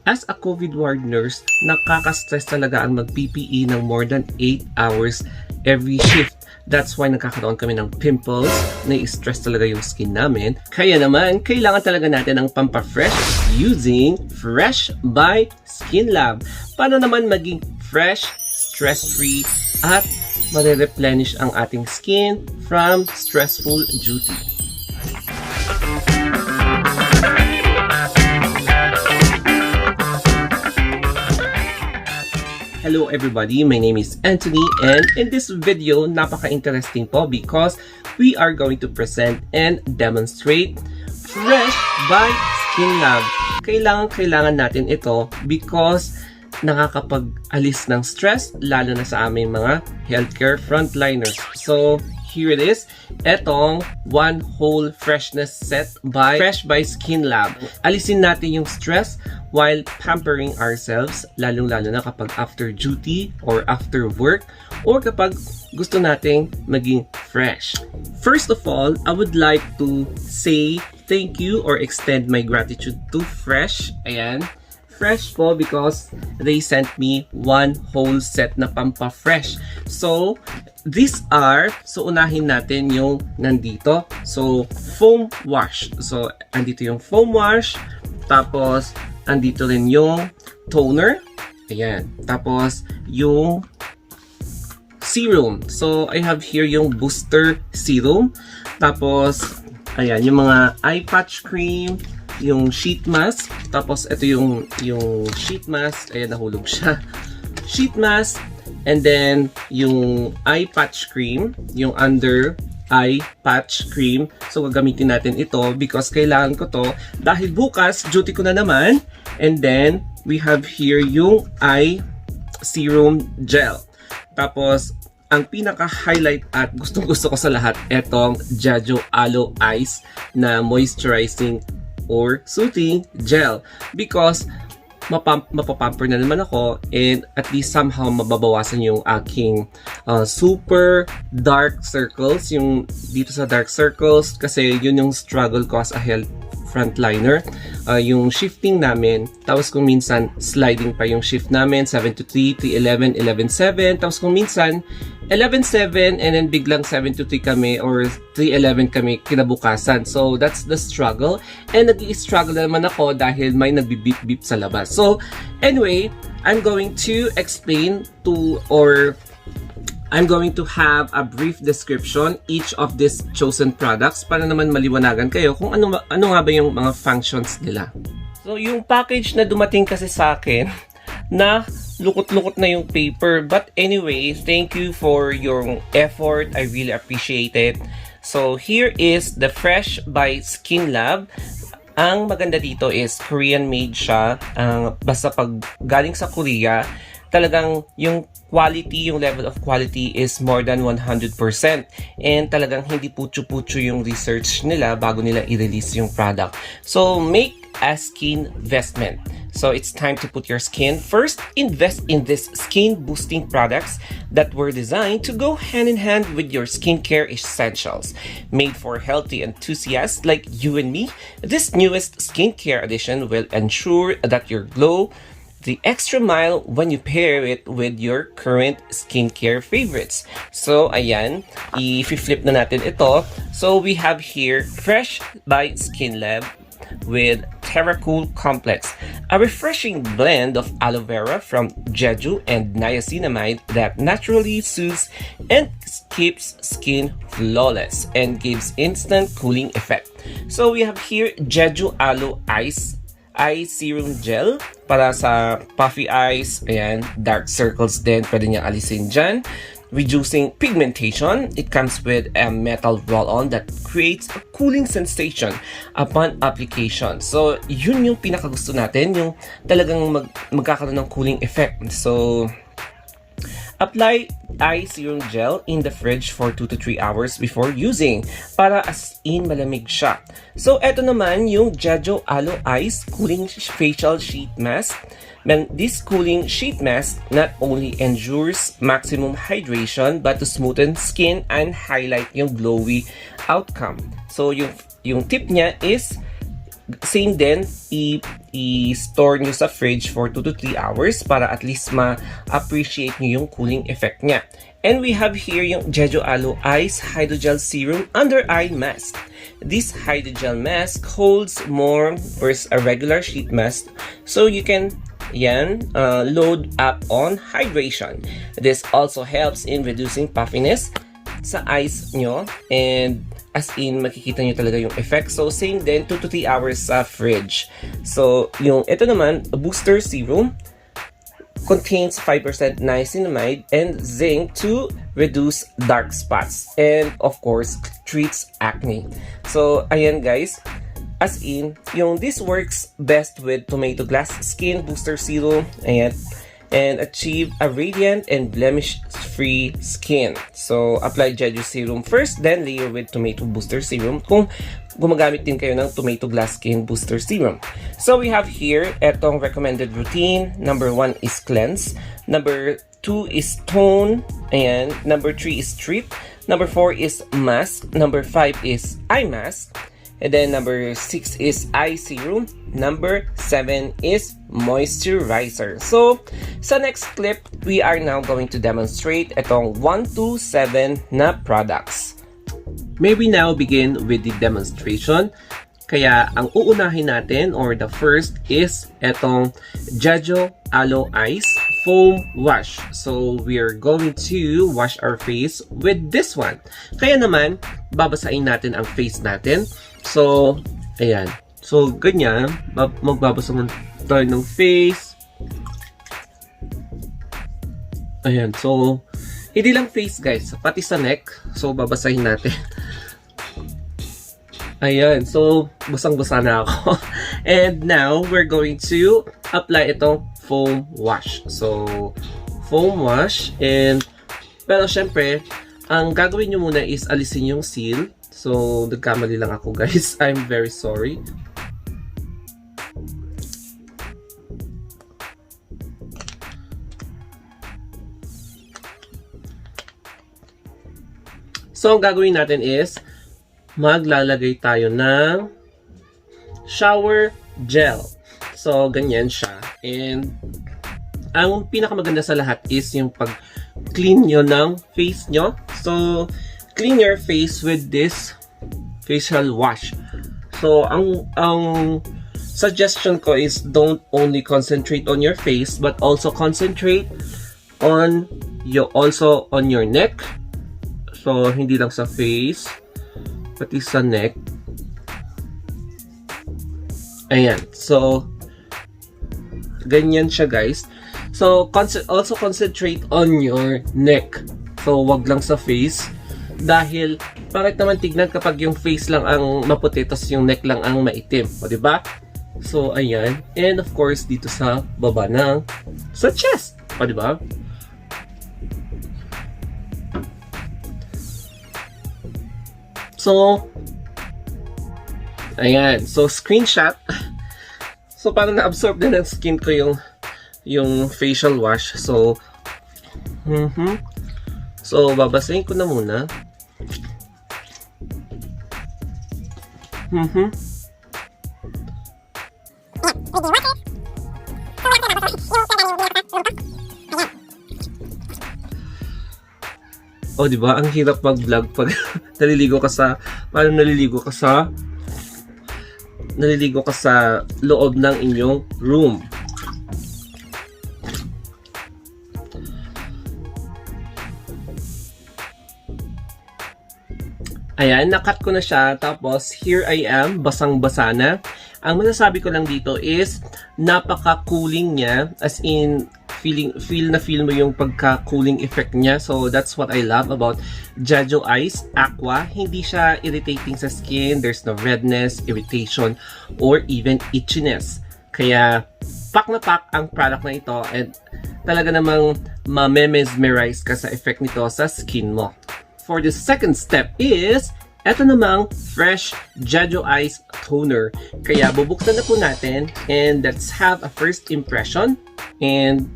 As a COVID ward nurse, nakaka-stress talaga ang mag-PPE ng more than 8 hours every shift. That's why nagkakaroon kami ng pimples, nai-stress talaga yung skin namin. Kaya naman, kailangan talaga natin ng pampa-fresh using Fresh by Skin Lab. Para naman maging fresh, stress-free, at mare-replenish ang ating skin from stressful duty. Hello everybody, my name is Anthony, and in this video, napaka-interesting po because we are going to present and demonstrate Fresh by Skin Lab. Kailangan natin ito because nakakapag-alis ng stress, lalo na sa aming mga healthcare frontliners. So, here it is. Etong one whole freshness set by Fresh by Skin Lab. Alisin natin yung stress while pampering ourselves, lalong-lalo na kapag after duty or after work or kapag gusto nating maging fresh. First of all, I would like to say thank you or extend my gratitude to Fresh. Ayan. Fresh po because they sent me one whole set na pampa-fresh. So, these are, so unahin natin yung nandito. So, foam wash. So, andito yung foam wash. Tapos, andito rin yung toner. Ayan. Tapos, yung serum. So, I have here yung booster serum. Tapos, ayan, yung mga eye patch cream, yung sheet mask, tapos ito yung sheet mask, ayan, nahulog siya. Sheet mask, and then yung eye patch cream, yung under eye patch cream. So gagamitin natin ito because kailangan ko to dahil bukas duty ko na naman. And then we have here yung eye serum gel. Tapos ang pinaka-highlight at gustong-gusto ko sa lahat, etong Jeju Aloe Ice na moisturizing or soothing gel because mapapamper na naman ako and at least somehow mababawasan yung aking super dark circles, yung dito sa dark circles kasi yun yung struggle ko as a health frontliner. Yung shifting namin, tapos kung minsan sliding pa yung shift namin, 7 to 3, 3-11, 11-7, tapos kung minsan 11-7 and then biglang 7 to 3 kami or 3-11 kami kinabukasan. So that's the struggle, and nag-i-struggle naman ako dahil may nagbi-beep-beep sa labas. So anyway, I'm going to explain I'm going to have a brief description each of these chosen products para naman maliwanagan kayo kung ano nga ba yung mga functions nila. So yung package na dumating kasi sa akin na lukot-lukot na yung paper, but anyway, thank you for your effort. I really appreciate it. So here is the Fresh by Skin Lab. Ang maganda dito is Korean made siya. Basta pag galing sa Korea, talagang yung quality, yung level of quality is more than 100%. And talagang hindi putyo-putyo yung research nila bago nila i-release yung product. So, make a skin investment. So, it's time to put your skin first. Invest in these skin-boosting products that were designed to go hand-in-hand with your skincare essentials. Made for healthy enthusiasts like you and me, this newest skincare edition will ensure that your glow the extra mile when you pair it with your current skincare favorites. So, ayan, i-flip na natin ito. So, we have here Fresh by Skin Lab with Terracool Complex, a refreshing blend of aloe vera from Jeju and niacinamide that naturally soothes and keeps skin flawless and gives instant cooling effect. So, we have here Jeju Aloe Ice Eye Serum Gel para sa puffy eyes, ayan, dark circles din, pwede niya alisin dyan. Reducing pigmentation, it comes with a metal roll-on that creates a cooling sensation upon application. So, yun yung pinakagusto natin, yung talagang magkakaroon ng cooling effect. So, apply eye serum gel in the fridge for 2 to 3 hours before using para as in malamig siya. So, eto naman yung Jeju Aloe Ice Cooling Facial Sheet Mask. This cooling sheet mask not only ensures maximum hydration but to smoothen skin and highlight yung glowy outcome. So, yung tip niya is Same din, i-store nyo sa fridge for 2 to 3 hours para at least ma-appreciate nyo yung cooling effect niya. And we have here yung Jeju Aloe Ice Hydrogel Serum Under Eye Mask. This hydrogel mask holds more versus a regular sheet mask, so you can load up on hydration. This also helps in reducing puffiness sa eyes nyo, and as in makikita nyo talaga yung effect. So same din, 2 to 3 hours sa fridge. So yung ito naman, booster serum, contains 5% niacinamide and zinc to reduce dark spots, and of course treats acne. So ayan guys, as in this works best with tomato glass skin booster serum, ayan, and achieve a radiant and blemish-free skin. So, apply Jeju Serum first, then layer with Tomato Booster Serum kung gumagamit din kayo ng Tomato Glass Skin Booster Serum. So, we have here etong recommended routine. Number 1 is cleanse. Number 2 is tone. And number 3 is treat. Number 4 is mask. Number 5 is eye mask. And then number 6 is eye serum. Number 7 is moisturizer. So, sa next clip, we are now going to demonstrate itong 1 to 7 na products. May we now begin with the demonstration. Kaya, ang uunahin natin, or the first, is itong Jeju Aloe Ice Foam Wash. So, we are going to wash our face with this one. Kaya naman, babasahin natin ang face natin. So, ayan. So, ganyan. Magbabasa mo tayo ng face. Ayan. So, hindi lang face guys. Pati sa neck. So, babasahin natin. Ayan. So, basang-basa na ako. And now, we're going to apply itong foam wash. So, foam wash. And, pero syempre, ang gagawin nyo muna is alisin yung seal. So, nagkamali lang ako guys. I'm very sorry. So, ang gagawin natin is maglalagay tayo ng shower gel. So, ganyan siya. And, ang pinakamaganda sa lahat is yung pag-clean nyo ng face nyo. So, clean your face with this facial wash. So, ang suggestion ko is don't only concentrate on your face, but also concentrate on your neck. So, hindi lang sa face, pati sa neck. Ayan. So, ganyan siya guys. So, also concentrate on your neck. So, wag lang sa face. Dahil, bakit naman tignan kapag yung face lang ang maputi, tapos yung neck lang ang maitim. O, diba? So, ayan. And of course, dito sa baba sa chest. O, diba? So, ayan. So, screenshot. So, parang na-absorb na ng skin ko yung facial wash. So, so, babasahin ko na muna. Oh, di ba? Ang hirap mag-vlog pag naliligo ka sa loob ng inyong room. Ayan, nakat ko na siya. Tapos, here I am, basang-basa na. Ang masasabi ko lang dito is, napaka-cooling niya. As in, feel mo yung pagka-cooling effect niya. So, that's what I love about Jeju Ice Aqua. Hindi siya irritating sa skin. There's no redness, irritation, or even itchiness. Kaya, pack na pack ang product na ito. And talaga namang ma-mesmerize ka sa effect nito sa skin mo. For the second step is, eto namang fresh Jeju Ice Toner. Kaya bubuksan na po natin and let's have a first impression. And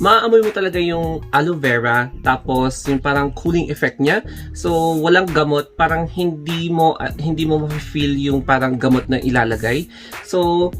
Maaamoy mo talaga yung aloe vera, tapos yung parang cooling effect niya. So, walang gamot, parang hindi mo ma-feel yung parang gamot na ilalagay. So,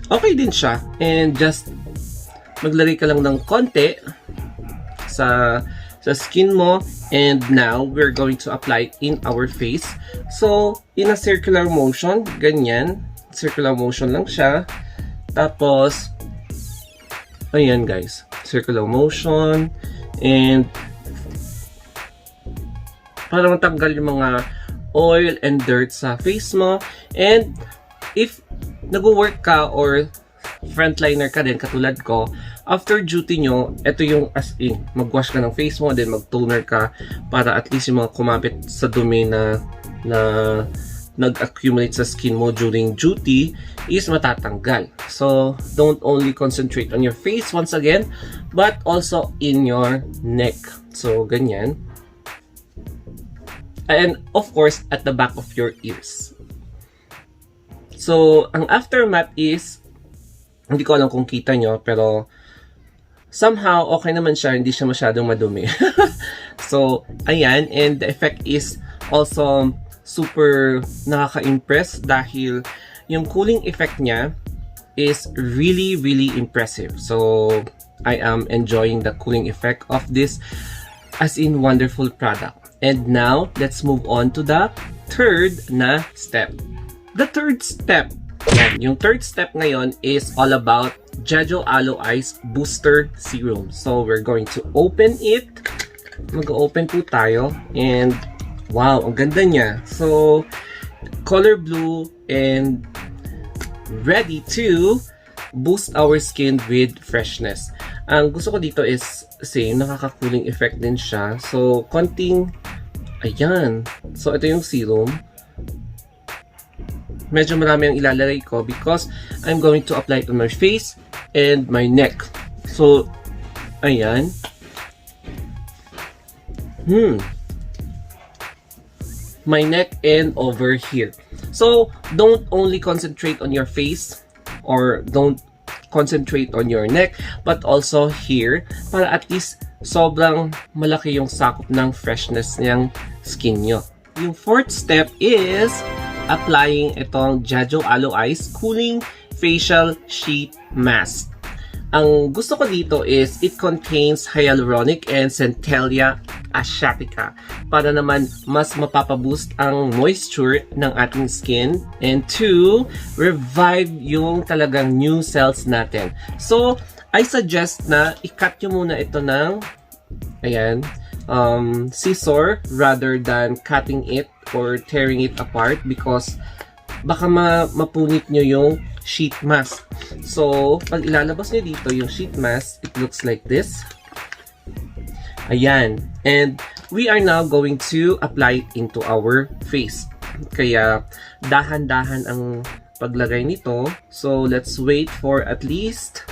okay din siya. And just maglagay ka lang ng konti sa skin mo, and now we're going to apply it in our face. So, in a circular motion, ganyan. Circular motion lang siya. Tapos, ayan guys, circular motion, and para matanggal yung mga oil and dirt sa face mo. And if nag-work ka or frontliner ka din katulad ko, after duty nyo, ito yung as in, mag-wash ka ng face mo, then mag-toner ka para at least yung mga kumapit sa dumi na nag-accumulate sa skin mo during duty is matatanggal. So, don't only concentrate on your face once again, but also in your neck. So, ganyan. And of course, at the back of your ears. So, ang aftermath is, hindi ko alam kung kita nyo, pero somehow, okay naman siya, hindi siya masyadong madumi. So, ayan, and the effect is also super nakaka-impress dahil yung cooling effect niya is really, really impressive. So, I am enjoying the cooling effect of this as in wonderful product. And now, let's move on to the third na step. The third step, yung third step ngayon is all about Jeju Aloe Ice Booster Serum. So, we're going to open it. Mag-open po tayo. And, wow, ang ganda niya. So, color blue and ready to boost our skin with freshness. Ang gusto ko dito is same, nakaka-cooling effect din siya. So, konting, ayan. So, ito yung serum. Medyo marami ang ilalagay ko because I'm going to apply it on my face and my neck. So, ayan. My neck and over here. So, don't only concentrate on your face or don't concentrate on your neck, but also here para at least sobrang malaki yung sakop ng freshness ng skin nyo. Yung fourth step is applying itong Jeju Aloe Ice Cooling Facial Sheet Mask. Ang gusto ko dito is it contains hyaluronic and Centella asiatica para naman mas mapapaboost ang moisture ng ating skin and to revive yung talagang new cells natin. So, I suggest na i-cut nyo muna ito ng ayan, scissor rather than cutting it or tearing it apart because baka mapunit nyo yung sheet mask. So, pag ilalabas nyo dito yung sheet mask, it looks like this. Ayan. And we are now going to apply it into our face. Kaya, dahan-dahan ang paglagay nito. So, let's wait for at least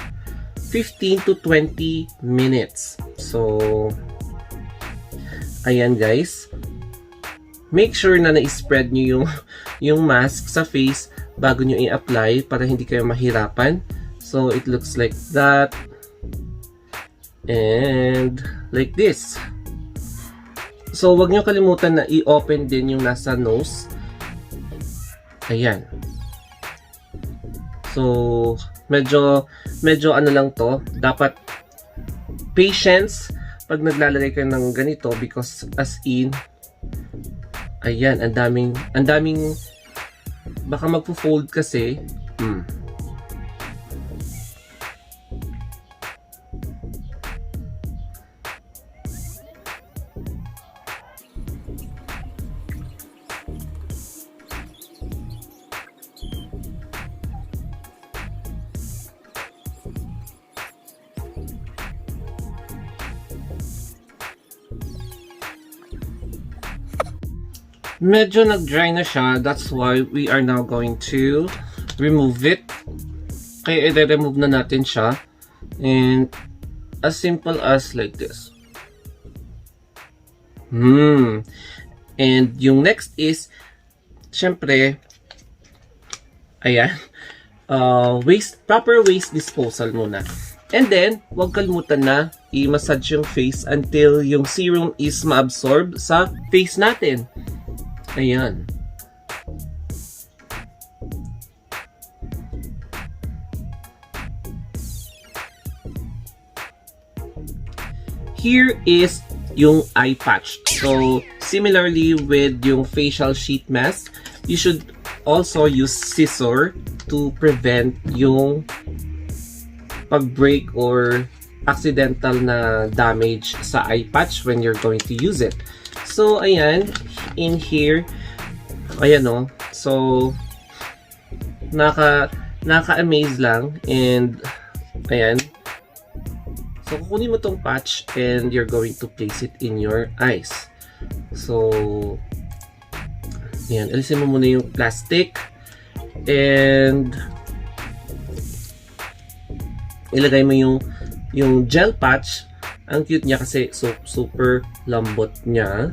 15 to 20 minutes. So, ayan guys. Make sure na na-spread nyo yung mask sa face bago nyo i-apply para hindi kayo mahirapan. So, it looks like that. And like this. So, wag nyo kalimutan na i-open din yung nasa nose. Ayan. So, medyo ano lang to. Dapat patience pag naglalagay ka ng ganito because as in, ayan, ang daming baka magpo-fold kasi. Medyo nag-dry na siya. That's why we are now going to remove it. Kaya i-remove na natin siya. And as simple as like this. And yung next is, syempre, ayan, proper waste disposal muna. And then, huwag kalimutan na i-massage yung face until yung serum is ma-absorb sa face natin. Ayan. Here is yung eye patch. So, similarly with yung facial sheet mask, you should also use scissor to prevent yung pag-break or accidental na damage sa eye patch when you're going to use it. So, ayan, in here, ayan o. So, naka-amaze lang, and ayan. So, kukunin mo tong patch and you're going to place it in your eyes. So, ayan, alisin mo muna yung plastic and ilagay mo yung gel patch. Ang cute niya kasi super lambot niya.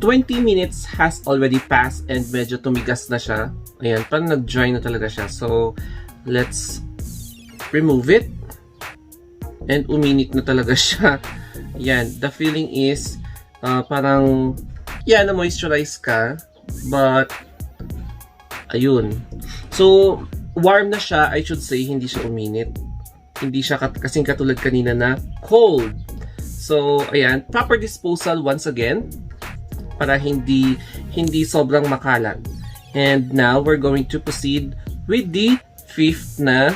$20 minutes has already passed and medyo tumigas na siya. Ayan, parang nag-dry na talaga siya. So, let's remove it. And uminit na talaga siya. Ayan, the feeling is parang, yeah, na-moisturize ka. But, ayun. So, warm na siya, I should say, hindi siya uminit. Hindi siya kasing katulad kanina na cold. So, ayan, proper disposal once again, para hindi sobrang makalat. And now we're going to proceed with the fifth na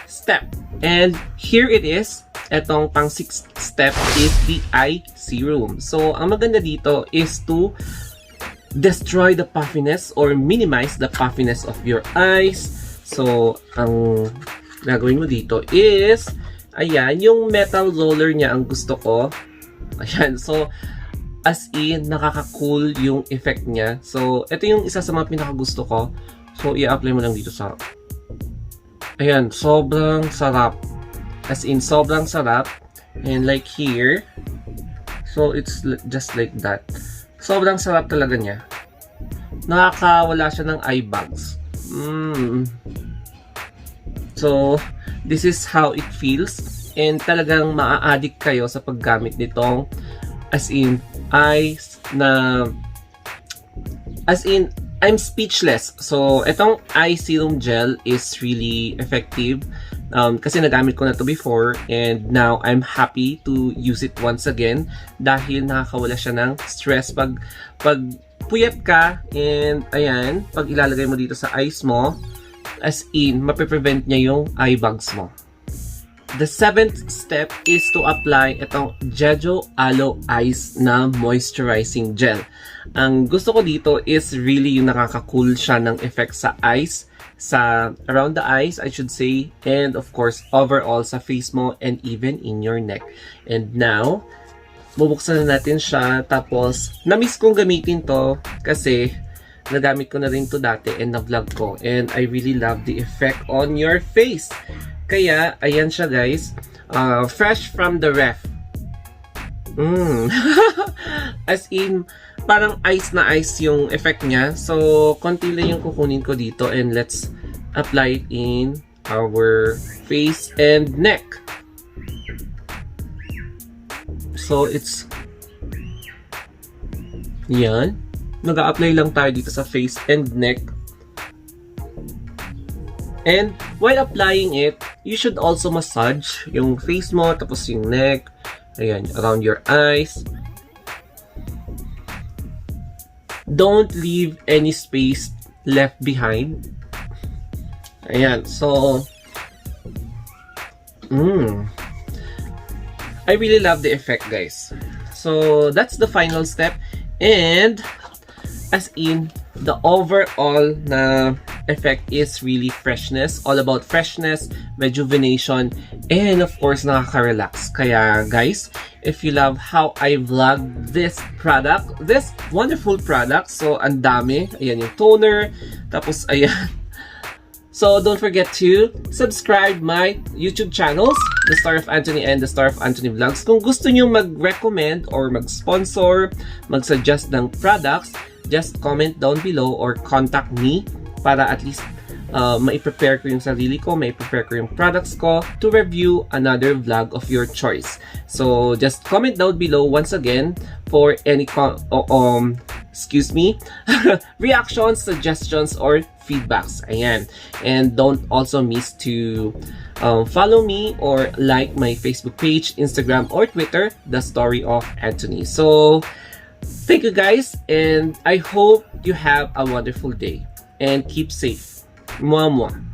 step. And here it is. Etong pang sixth step is the eye serum. So ang maganda dito is to destroy the puffiness or minimize the puffiness of your eyes. So ang gagawin mo dito is, ayan, yung metal roller niya ang gusto ko. Ayan, so as in, nakaka-cool yung effect niya. So, ito yung isa sa mga pinaka-gusto ko. So, i-apply mo lang dito sa... Ayan, sobrang sarap. As in, sobrang sarap. And like here. So, it's just like that. Sobrang sarap talaga niya. Nakakawala siya ng eye bags. So, this is how it feels. And talagang maa-addict kayo sa paggamit nitong, as in, eyes na, as in, I'm speechless. So, itong eye serum gel is really effective. Kasi nagamit ko na to before and now I'm happy to use it once again dahil nakakawala siya ng stress pag puyat ka, and ayan, pag ilalagay mo dito sa eyes mo, as in, mape-prevent niya yung eye bags mo. The seventh step is to apply itong Jeju Aloe Eyes na moisturizing gel. Ang gusto ko dito is really yung nakaka-cool siya ng effect sa eyes, sa around the eyes, I should say, and of course, overall sa face mo and even in your neck. And now, bubuksan na natin siya. Tapos, na-miss kong gamitin to kasi nagamit ko na rin to dati and na-vlog ko. And I really love the effect on your face. Kaya, ayan siya guys. Fresh from the ref. As in, parang ice na ice yung effect niya. So, konti lang yung kukunin ko dito and let's apply it in our face and neck. So, it's yan. Nag-a-apply lang tayo dito sa face and neck. And while applying it, you should also massage yung face mo, tapos yung neck, ayan, around your eyes. Don't leave any space left behind. Ayan, so I really love the effect, guys. So that's the final step, and as in, the overall na effect is really freshness, all about freshness, rejuvenation, and of course nakaka-relax. Kaya guys, if you love how I vlog this product, this wonderful product, so ang dami, ayan yung toner, tapos ayan, So don't forget to subscribe my YouTube channels, The Star of Anthony and The Star of Anthony Vlogs. Kung gusto nyo mag-recommend or mag-sponsor, mag-suggest ng products, just comment down below or contact me para at least mai-prepare ko yung sarili ko, mai-prepare ko yung products ko to review another vlog of your choice. So just comment down below once again for any reactions, suggestions, or feedbacks. Ayan. And don't also miss to follow me or like my Facebook page, Instagram, or Twitter, The Story of Anthony. So thank you guys, and I hope you have a wonderful day and keep safe. Mwah mwah.